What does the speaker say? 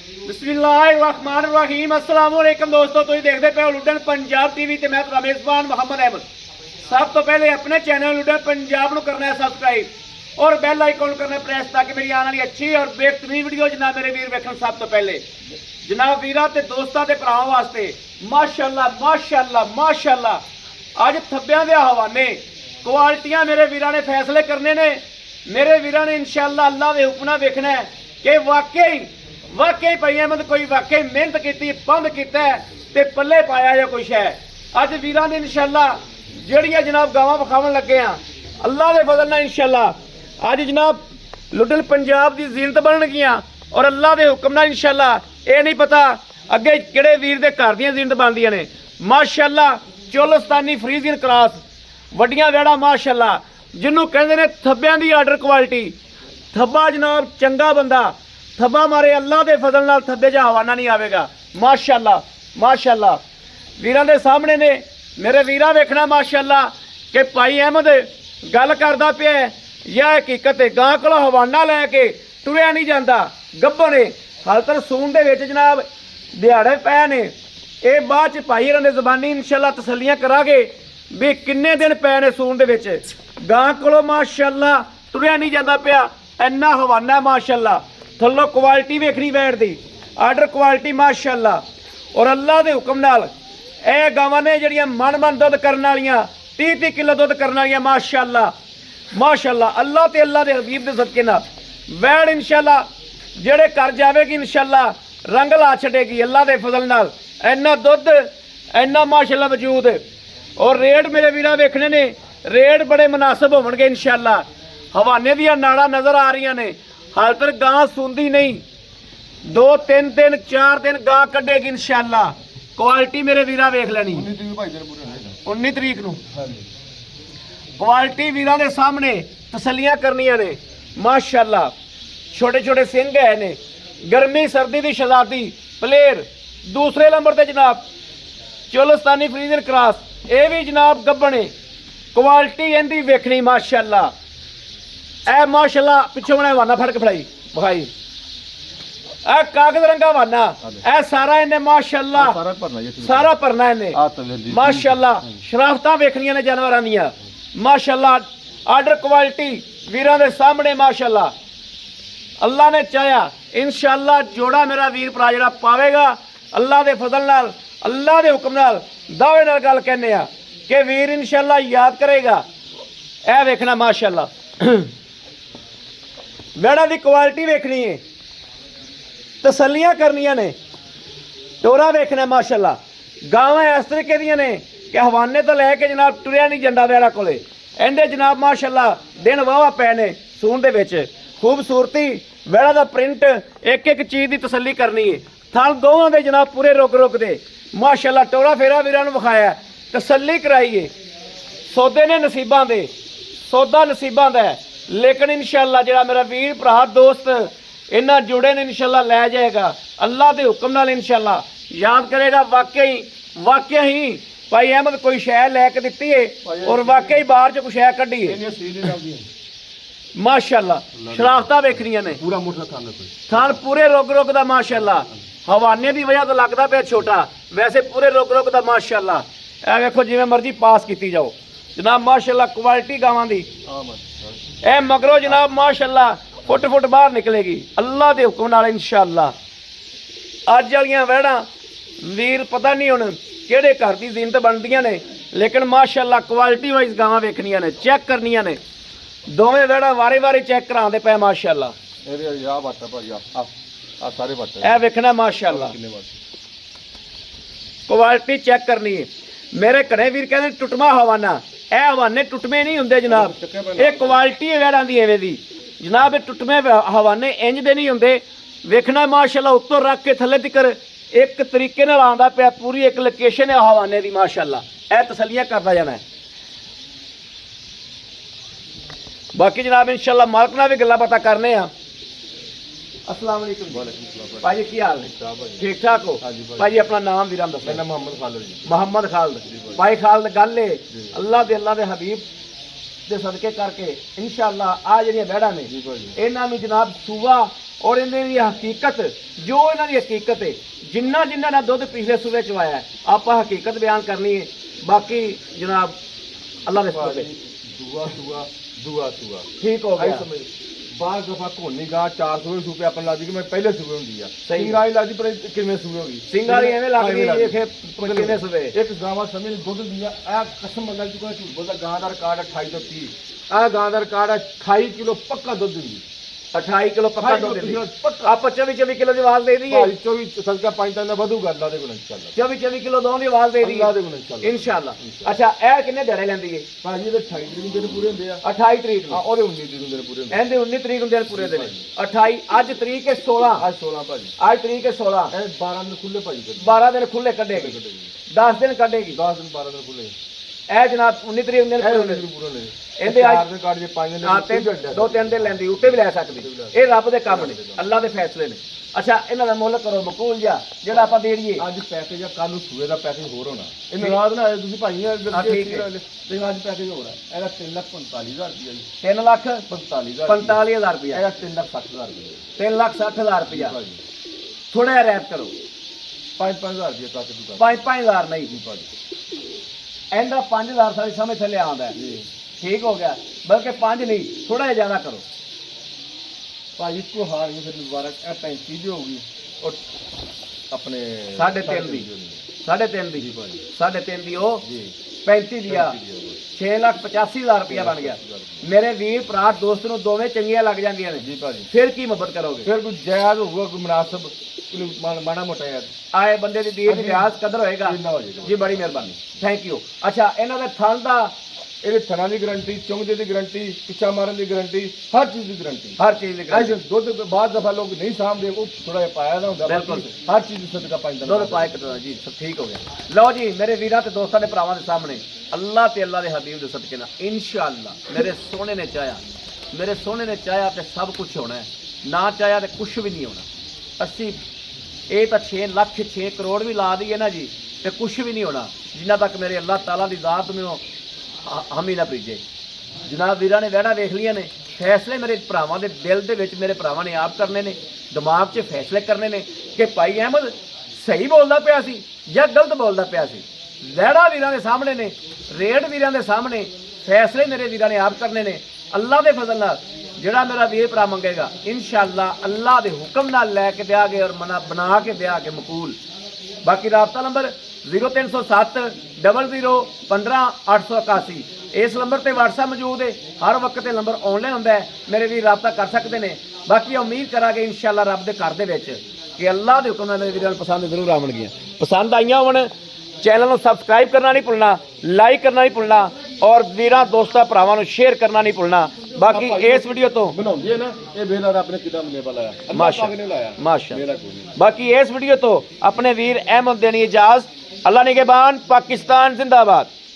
बिस्मिल्लाहिर्रहमानिर्रहीम अस्सलाम वालेकुम दोस्तों, तुम देखते पे हो लुडन पंजाब टीवी ते मैं मेजबान मोहम्मद अहमद। सब तो पहले अपने चैनल लुडन पंजाब को करना है सबसक्राइब और बैल आइकॉन करना प्रेस ताकि मेरी आने वाली अच्छी और बेहतरीन वीडियो जनाब मेरे वीर वेखन। सब तो पहले जनाब वीरां ते दोस्तां ते भरावां वास्ते माशाअल्लाह माशाअल्लाह माशाअल्लाह अज थब्बियां दे हवाने क्वालिटियां मेरे वीरां ने फैसले करने ने। मेरे वीरां ने इंशाअल्लाह अल्लाह दे हुक्म नाल वेखना है कि वाकई भाई अहमद कोई वाकई मेहनत की पंध किया ते पल्ले पाया या कुछ है। अज वीरां ने इंशाअल्लाह जड़ियां जनाब गावां विखावन लगे हैं अल्लाह के फजल नाल इंशाअल्लाह अज जनाब लुडन पंजाब की जीनत बन गई और अल्लाह के हुक्म नाल इंशाअल्लाह ये नहीं पता अगे किहड़े वीर दे घर दीयां जीनत बनदियां ने। माशाअल्लाह चोलस्तानी फ्रीजियन क्रॉस वड्डियां वेड़ा माशाअल्लाह जिन्हों कहते हैं थब्बियां दी आर्डर क्वालिटी। थब्बा जनाब चंगा बंदा थब्बा मारे अल्लाह के फजल नाल थब्बे च हवाना नहीं आवेगा। माशाअल्लाह माशाअल्लाह वीरां दे सामने ने मेरे वीरा वेखना माशाअल्लाह कि भाई अहमद गल करदा पिया यह हकीकत है। गां कोलों हवाना लैके टुरिया नहीं जाता गब्बन है हाल तक सून दे विच जनाब दिहाड़े पै ने। ये बाद च भाई इन्हां दे ज़बानी इंशाअल्लाह तसल्लियां करांगे भी किन्ने दिन पै ने सून दे विच। गां कोलों माशाअल्लाह टुरिया नहीं जाता पिया इन्ना हवाना माशाअल्लाह। थल्लों क्वालिटी वेखनी बैठ दी आर्डर क्वालिटी माशाअल्लाह और अल्लाह के हुक्म नाल ए गावां ने जिहड़ियां मन दुध करने वालियां 30-30 किलो दुध करने वालियां माशाअल्लाह माशाअल्लाह अल्लाह ते अल्लाह के हबीब के सदके नाल वैड़ इंशाअल्लाह जेड़े कर जाएगी इंशाअल्लाह रंग ला छड़ेगी अल्लाह के फजल नाल। इन्ना दुध इन्ना माशाअल्लाह वजूद और रेट मेरे वीरा वेखने ने रेट बड़े मुनासिब होवणगे इंशाअल्लाह। हवाने दियां नाड़ा नज़र आ रही ने हाल तक गां सुनती नहीं 2-3 दिन 4 दिन गां कढ़ेगी इंशाअल्लाह। क्वालिटी मेरे वीरा वेख लैनी 19 तरीक नूं क्वालिटी वीरां दे सामने तसल्लियां करनियां ने माशाअल्लाह। छोटे छोटे सिंह है ने गर्मी सर्दी की शहजादी प्लेयर। दूसरे नंबर पर जनाब चोलस्तानी फ्रीजन क्रॉस ये भी जनाब गब्बने क्वालिटी इहदी वेखनी माशाअल्लाह। ए माशाअल्लाह पिछों बना वाना फड़ के फड़ाई बखाई ए कागज रंगा वाना ए सारा इन्हें माशाअल्लाह सारा भरना इन्हें माशाअल्लाह। शराफतां वेखनियां ने जानवरां दियां माशाअल्लाह। आर्डर क्वालिटी वीरां दे सामने माशाअल्लाह। अल्लाह ने चाहा इंशाअल्लाह जोड़ा मेरा वीर भरा जिहड़ा पावेगा अल्लाह के फजल नाल अल्लाह के हुक्म नाल दावे नाल गल कहने आ कि वीर इंशाअल्लाह याद करेगा। ए वेखना माशाअल्लाह वेड़ा की क्वालिटी वेखनी है तसल्लियां करनियां ने टोरा वेखना माशाअल्लाह। गावां इस तरीके दियां ने कि हवाने तो लैके जनाब टुरिया नहीं जाता वेड़ा कोले इहदे जनाब माशाअल्लाह दिन वाहवा पै ने सून दे विच। खूबसूरती वेड़ा दा प्रिंट एक एक चीज़ की तसल्ली करनी है। थल दोवां दे जनाब पूरे रुक दे माशाअल्लाह। टोरा फेरा वीरां नूं विखाया तसल्ली कराइए सौदे ने नसीबां दे सौदा नसीबां दा है लेकिन इंशाअल्लाह जिहड़ा मेरा वीर भरा दोस्त इन्हां जुड़े ने इंशाअल्लाह लै जाएगा अल्लाह के हुक्म नाल इंशाअल्लाह याद करेगा। वाकई ही भाई अहमद कोई शै लैके दित्ती है और वाकई बाहर च कोई शै कड्ढी है माशाअल्लाह। शराफतां वेखनियां ने पूरा मुठा थान पूरे रुक दा माशाअल्लाह। हवाने की वजह तो लगता पे छोटा वैसे पूरे रुक दा माशाअल्लाह। ए वेखो जिवें मर्जी पास की जाओ जनाब माशाअल्लाह क्वालिटी गावां दी ए मगरों जनाब माशाअल्लाह फुट बाहर निकलेगी अल्लाह के हुक्म नाल इंशाअल्लाह। अज वालियां वैड़ा वीर पता नहीं हुण किहड़े घर की जीनत बनदियां ने लेकिन माशाअल्लाह क्वालिटी वाइज गावां वेखनियां ने चैक करनियां ने। दोवें वैड़ा वारे चैक करांदे पे माशाअल्लाह। ए वेखना माशाअल्लाह क्वालिटी चैक करनी है। मेरे घरे वीर कहते टुटमा हवाना ए हवाने टुटमे नहीं होंगे जनाब ये क्वालिटी है वैड़ा दी एवें दी जनाब। ये टुटमे हवाने इंज दे नहीं होंगे वेखना माशाअल्लाह। उत्तों रख के थले तिकर एक तरीके नाल आंदा पिया पूरी एक लोकेशन है हवाने दी माशाअल्लाह। ए तसल्लियां करता जाना है। बाकी जनाब इंशाअल्लाह मालक नाल भी गल्लां बातां करने आ। अस्सलाम वालेकुम भाजी की हाल है ठीक ठाक हो भाजी अपना नाम वीरां दसो। मोहम्मद खालिद भाई खालिद गल है अल्लाह के हबीब के सदके करके इंशाअल्लाह आ जिहड़ियां वैड़ा ने इन्हां नूं जनाब सूआ ਔਰ ਇਹਨਾਂ ਦੀ ਹਕੀਕਤ ਜੋ ਇਹਨਾਂ ਦੀ ਹਕੀਕਤ ਹੈ ਜਿੰਨਾ ਜਿੰਨਾ ਦਾ ਦੁੱਧ ਪਿਛਲੇ ਸੂਬੇ ਚਵਾਇਆ ਹੈ, ਆਪਾਂ ਹਕੀਕਤ ਬਿਆਨ ਕਰਨੀ ਹੈ। ਬਾਕੀ ਜਨਾਬ ਅੱਲਾਹ ਦੇ ਫਜ਼ਲ ਦੂਆ ਠੀਕ ਹੋ ਗਿਆ। ਬਾਅਦ ਦਫਾ ਘੋਨੀ ਗਾ 400 ਸੂਪੇ ਆਪਾਂ ਲੱਗਦੀ ਕਿ ਮੈਂ ਪਹਿਲੇ ਸੂਬੇ ਹੁੰਦੀ ਆ ਸਹੀ ਸਿੰਗਾਰੀ ਲੱਗਦੀ ਪਰ ਕਿੰਨੇ ਸੂਬੇ ਹੋ ਗਈ ਸਿੰਗਾਰੀ ਐਵੇਂ ਲੱਗਦੀ ਇਹ ਕਿੰਨੇ ਸੂਬੇ ਇੱਕ ਗਾਵਾਂ ਸਮੇਂ ਦੁੱਧ ਦਿੰਦੀ ਆ ਇਹ ਕਸਮ ਮੰਗਲ ਚ ਕੋਈ ਝੂਠ ਬੋਲਦਾ ਗਾਂ ਦਾ ਰਿਕਾਰਡ 28 ਤੋਂ 30 ਆ ਗਾਂ ਦਾ ਰਿਕਾਰਡ 28 ਕਿਲੋ ਪੱਕਾ ਦੁੱਧ ਦਿੰਦੀ 28 ਕਿਲੋ ਪੱਕਾ ਦੁੱਧ ਦਿੰਦੀ ਆਪਾਂ 24 ਕਿਲੋ ਦੀ ਆਵਾਜ਼ ਦੇ ਦਈਏ 24 ਸਦਕਾ 5 ਤਾਂ ਵਧੂਗਾ ਅੱਲਾ ਦੇ ਕੋਲ ਇੰਸ਼ਾਅੱਲਾ 24 ਕਿਲੋ ਦੋਵਾਂ ਦੀ ਆਵਾਜ਼ ਦੇ ਦਈਏ ਅੱਲਾ ਦੇ ਕੋਲ ਇੰਸ਼ਾਅੱਲਾ ਅੱਛਾ ਇਹ ਕਿੰਨੇ ਦਿਹਾੜੇ ਲੈਂਦੀ ਹੈ ਭਾਜੀ ਇਹਦੇ 28 ਤਰੀਕ ਨੂੰ ਦਿਨ ਪੂਰੇ ਹੁੰਦੇ ਆ 28 ਤਰੀਕ ਨੂੰ ਉਹਦੇ 19 ਤਰੀਕ ਨੂੰ ਦਿਨ ਪੂਰੇ ਹੁੰਦੇ ਇਹਦੇ 19 ਤਰੀਕ ਨੂੰ ਦਿਨ ਪੂਰੇ ਹੁੰਦੇ ਨੇ 28 ਅੱਜ ਤਰੀਕ ਹੈ 16 ਅੱਜ 16 ਭਾਜੀ ਅੱਜ ਤਰੀਕ ਹੈ 16 ਇਹ 12 ਦਿਨ ਖੁੱਲੇ ਭਾਜੀ 12 ਦਿਨ ਖੁੱਲੇ ਕੱਢੇਗੀ 10 ਦਿਨ ਕੱਢੇਗੀ 10 ਦਿਨ 12 ਦਿਨ ਖੁੱਲੇ ਇਹ ਜਨਾਬ 19 ਤਰੀਕ ਨੂੰ ਦਿਨ ਪੂਰੇ ਹੁੰਦੇ ਇਹਦੇ ਅੱਜ ਦਿਨ ਕਾਰਡ ਜੇ 5 ਦਿਨ ਹਾਂ ਦੋ ਤਿੰਨ ਦਿਨ ਲੈਂਦੀ ਉੱਤੇ ਵੀ ਲੈ ਸਕਦੀ ਇਹ ਰੱਬ ਦੇ ਕੰਮ ਨੇ ਅੱਲਾ ਦੇ ਫੈਸਲੇ ਨੇ ਅੱਛਾ ਇਹਨਾਂ ਦਾ ਮੁੱਲ ਕਰੋ ਮਕੂਲ ਜਿਹਾ ਜਿਹੜਾ ਆਪਾਂ ਦੇ ਦਈਏ ਅੱਜ ਪੈਕੇਜ ਆ ਕੱਲ ਨੂੰ ਸੂਏ ਦਾ ਪੈਕੇਜ ਹੋਰ ਹੋਣਾ ਇਹ ਨਾਰਾਜ਼ ਨਾ ਆਏ ਤੁਸੀਂ ਭਾਈ ਠੀਕ ਹੈ ਤੇ ਅੱਜ ਪੈਕੇਜ ਹੋਣਾ ਇਹਦਾ 3,45,000 ਰੁਪਏ 3 ਲੱਖ 45,000 45,000 ਰੁਪਇਆ ਇਹਦਾ 3,60,000 ਰੁਪਏ 3,60,000 ਰੁਪਇਆ ਭਾਜੀ ਥੋੜਾ ਜਿਹਾ ਰੈਪ ਕਰੋ 5,000 ਰੁਪਏ ਤੱਕ ਦੀ 5,000 ਨਹੀਂ ਜੀ ਭਾਜੀ ਇਹਦਾ 5,000 ਸਾਡੀ ਸਮਝ ਥੱਲੇ ਆਉਂਦਾ ਹੈ ਜੀ ਠੀਕ ਹੋ ਗਿਆ ਬਲਕਿ 5 ਨਹੀਂ ਥੋੜਾ ਜਿਹਾ ਜ਼ਿਆਦਾ ਕਰੋ ਭਾਜੀ ਕੋ ਹਾਰ ਨਹੀਂ ਫਿਰ ਮੁਬਾਰਕ ਇਹ 35 ਦੀ ਹੋਊਗੀ ਔਰ ਆਪਣੇ 3.5 ਦੀ 3.5 ਦੀ ਜੀ ਭਾਜੀ 3.5 ਦੀ ਉਹ ਜੀ 35 ਦੀ ਆ 6,85,000 ਰੁਪਇਆ ਬਣ ਗਿਆ ਮੇਰੇ ਵੀਰ ਭਰਾ ਦੋਸਤ ਨੂੰ ਦੋਵੇਂ ਚੰਗੀਆਂ ਲੱਗ ਜਾਂਦੀਆਂ ਨੇ ਜੀ ਭਾਜੀ ਫਿਰ ਕੀ ਮੁਹੱਬਤ ਕਰੋਗੇ ਫਿਰ ਕੋਈ ਜਾਇਜ਼ ਹੋਊਗਾ ਕੋਈ ਮੁਨਾਸਬ ਮਾੜਾ ਮੋਟਾ ਯਾਰ ਆਏ ਬੰਦੇ ਦੀ ਦੀਨ ਲਿਹਾਜ਼ ਕਦਰ ਹੋਏਗਾ ਇੰਨਾ ਹੋ ਜਾਏਗਾ ਜੀ ਬੜੀ ਮਿਹਰਬਾਨੀ ਥੈਂਕ ਯੂ ਅੱਛਾ ਇਹਨਾਂ ਦੇ ਥਣ ਦਾ ਇਹਦੇ ਥਣਾ ਦੀ ਗਾਰੰਟੀ ਚੁੰਗਦੇ ਦੀ ਗਾਰੰਟੀ ਪਿੱਛਾ ਮਾਰਨ ਦੀ ਗਾਰੰਟੀ ਹਰ ਚੀਜ਼ ਦੀ ਗਾਰੰਟੀ ਹਰ ਚੀਜ਼ ਦੀ ਐਸੇ ਦੁੱਧ ਬਾਅਦ ਦਫਾ ਲੋਕ ਨਹੀਂ ਸਾਂਭਦੇ ਉਹ ਥੋੜਾ ਜਿਹਾ ਪਾਇਆ ਨਾ ਹੁੰਦਾ ਬਿਲਕੁਲ। ਹਰ ਚੀਜ਼ ਦੀ ਸਦਕਾ ਪਾਈਦਾ ਦੁੱਧ ਪਾਏ ਕਟਣਾ ਜੀ ਸਭ ਠੀਕ ਹੋ ਗਿਆ ਲਓ ਜੀ ਮੇਰੇ ਵੀਰਾਂ ਤੇ ਦੋਸਤਾਂ ਦੇ ਭਰਾਵਾਂ ਦੇ ਸਾਹਮਣੇ ਅੱਲਾਹ ਤੇ ਅੱਲਾਹ ਦੇ ਹਬੀਬ ਦੇ ਸਦਕੇ ਨਾਲ ਇਨਸ਼ਾਅੱਲਾ ਮੇਰੇ ਸੋਹਣੇ ਨੇ ਚਾਹਿਆ ਤੇ ਸਭ ਕੁਝ ਹੋਣਾ ਹੈ ਨਾ ਚਾਹਿਆ ਤੇ ਕੁਝ ਵੀ ਨਹੀਂ ਹੋਣਾ ਅਸੀਂ ਇਹ ਤਾਂ 6 ਲੱਖ 6 ਕਰੋੜ ਵੀ ਲਾ ਦਈਏ ਨਾ ਜੀ ਤੇ ਕੁਝ ਵੀ ਨਹੀਂ ਹੋਣਾ ਜਿੰਨਾ ਤੱਕ ਮੇਰੇ ਅੱਲਾਹ ਤਾਲਾ ਦੀ ਜ਼ਾਤ ਨੂੰ ਹਮੀ ਨਾ ਭੇਜੇ ਜਨਾਬ ਵੀਰਾਂ ਨੇ ਵਹਿਣਾ ਵੇਖ ਲੀਆਂ ਨੇ ਫੈਸਲੇ ਮੇਰੇ ਭਰਾਵਾਂ ਦੇ ਦਿਲ ਦੇ ਵਿੱਚ ਮੇਰੇ ਭਰਾਵਾਂ ਨੇ ਆਪ ਕਰਨੇ ਨੇ ਦਿਮਾਗ 'ਚ ਫੈਸਲੇ ਕਰਨੇ ਨੇ ਕਿ ਭਾਈ ਅਹਿਮਦ ਸਹੀ ਬੋਲਦਾ ਪਿਆ ਸੀ ਜਾਂ ਗਲਤ ਬੋਲਦਾ ਪਿਆ ਸੀ ਵਹਿਣਾ ਵੀਰਾਂ ਦੇ ਸਾਹਮਣੇ ਨੇ ਰੇਡ ਵੀਰਾਂ ਦੇ ਸਾਹਮਣੇ ਫੈਸਲੇ ਮੇਰੇ ਵੀਰਾਂ ਨੇ ਆਪ ਕਰਨੇ ਨੇ ਅੱਲਾਹ ਦੇ ਫਜ਼ਲ ਨਾਲ ਜਿਹੜਾ ਮੇਰਾ ਵੀਰ ਭਰਾ ਮੰਗੇਗਾ ਇਨਸ਼ਾਅੱਲਾ ਅੱਲਾਹ ਦੇ ਹੁਕਮ ਨਾਲ ਲੈ ਕੇ ਦਿਆਂਗੇ ਔਰ ਬਣਾ ਕੇ ਦਿਆਂਗੇ ਮਕਬੂਲ ਬਾਕੀ ਰਾਬਤਾ ਨੰਬਰ 0307 00 15 881 ਇਸ ਨੰਬਰ ਤੇ WhatsApp ਮੌਜੂਦ ਹੈ ਹਰ ਵਕਤ ਇਹ ਨੰਬਰ ਆਨਲਾਈਨ ਹੁੰਦਾ ਹੈ ਮੇਰੇ ਵੀਰ ਰਾਬਤਾ ਕਰ ਸਕਦੇ ਨੇ ਬਾਕੀ ਉਮੀਦ ਕਰਾਂਗੇ ਇਨਸ਼ਾਅੱਲਾ ਰੱਬ ਦੇ ਘਰ ਦੇ ਵਿੱਚ ਕਿ ਅੱਲਾਹ ਦੇ ਹੁਕਮ ਨਾਲ ਮੇਰੇ ਵੀਰਾਂ ਨੂੰ ਪਸੰਦ ਜ਼ਰੂਰ ਆਉਣਗੀਆਂ ਪਸੰਦ ਆਈਆਂ ਹੋਣ ਚੈਨਲ ਨੂੰ ਸਬਸਕ੍ਰਾਈਬ ਕਰਨਾ ਨਹੀਂ ਭੁੱਲਣਾ ਲਾਈਕ ਕਰਨਾ ਨਹੀਂ ਭੁੱਲਣਾ ਔਰ ਵੀਰਾਂ ਦੋਸਤਾਂ ਭਰਾਵਾਂ ਨੂੰ ਸ਼ੇਅਰ ਕਰਨਾ ਨਹੀਂ ਭੁੱਲਣਾ ਬਾਕੀ ਇਸ ਵੀਡੀਓ ਤੋਂ ਬਣਾਉਂਦੀ ਹੈ ਨਾ ਇਹ ਬੇਲਾ ਰੱਬ ਨੇ ਕਿਦਾਂ ਮਨੇਬਾ ਲਾਇਆ ਅੱਲਾਹ ਮਾਸ਼ਾ ਪਾਕ ਨੇ ਲਾਇਆ ਮਾਸ਼ਾ ਮੇਰਾ ਕੋਈ ਨਹੀਂ ਬਾਕੀ ਇਸ ਵੀਡੀਓ ਤੋਂ ਆਪਣੇ ਵੀਰ ਅਹਿਮਦ ਦੇਣੀ ਇਜਾਜ਼ਤ ਅੱਲਾਹ ਨਿਗਹਿਬਾਨ ਪਾਕਿस्तान जिंदाबाद।